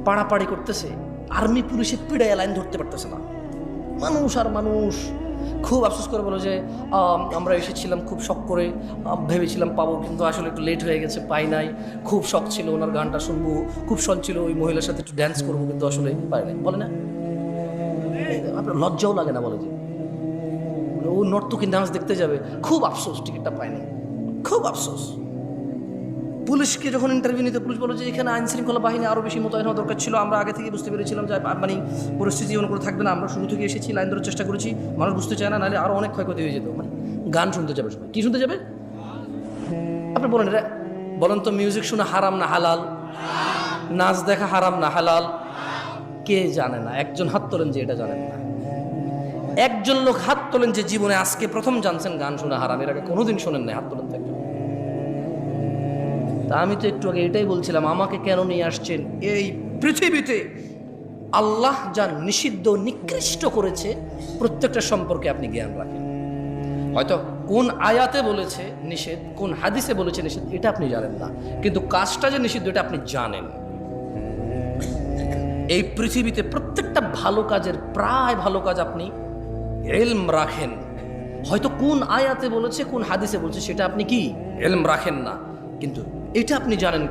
পাড়াপাড়ি করতেছে, আর্মি পুলিশে পিড়ায় লাইন ধরতে পারতেছে না, মানুষ আর মানুষ। খুব আফসোস করে বলো যে আমরা এসেছিলাম খুব শখ করে, ভেবেছিলাম পাবো, কিন্তু আসলে একটু লেট হয়ে গেছে, পাই নাই। খুব শখ ছিল ওনার গানটা শুনবো, খুব শখ ছিল ওই মহিলার সাথে একটু ড্যান্স করবো, কিন্তু আসলে পাই নাই। বলে না, আপনার লজ্জাও লাগে না বলে যে ও নর্তকী ডান্স দেখতে যাবে? খুব আফসোস টিকিটটা পায়নি, খুব আফসোস। পুলিশকে যখন ইন্টারভিউ নিতে পুলিশ বলো যে এখানে আইন শৃঙ্খলা বাহিনী আরও বেশি মোতায়েন হওয়া দরকার ছিল, আমরা আগে থেকে বুঝতে পেরেছিলাম যে মানে পরিস্থিতি এমন করে থাকবে না, আমরা শুরু থেকে এসেছি, লাইন ধরার চেষ্টা করেছি, মানুষ বুঝতে চায় না, নাহলে আরও অনেক ক্ষয়ক্ষতি হয়ে যেত। মানে গান শুনতে যাবে সবাই, কী শুনতে যাবে? আপনি বলেন এটা, বলেন তো মিউজিক শোনা হারাম না হালাল? নাচ দেখা হারাম না হালাল? কে জানে না? একজন হাত তোলেন যে এটা জানেন না। একজন লোক হাত তোলেন যে জীবনে আজকে প্রথম জানছেন গান শোনা হারাম, এর আগে কোনোদিন শোনেন নাই, হাত তোলেন তো একজন। তা আমি তো একটু আগে এটাই বলছিলাম, আমাকে কেন নিয়ে আসছেন এই পৃথিবীতে? আল্লাহ যা নিষিদ্ধ নিকৃষ্ট করেছে প্রত্যেকটা সম্পর্কে আপনি জ্ঞান রাখেন। হয়তো কোন আয়াতে বলেছে নিষেধ, কোন হাদিসে বলেছে নিষেধ, এটা আপনি জানেন না, কিন্তু কাজটা যে নিষিদ্ধ এটা আপনি জানেন। এই পৃথিবীতে প্রত্যেকটা ভালো কাজের, প্রায় ভালো কাজ আপনি ইলম রাখেন। হয়তো কোন আয়াতে বলেছে, কোন হাদিসে বলেছে সেটা আপনি কি ইলম রাখেন না, কিন্তু এটা আপনি জানেন।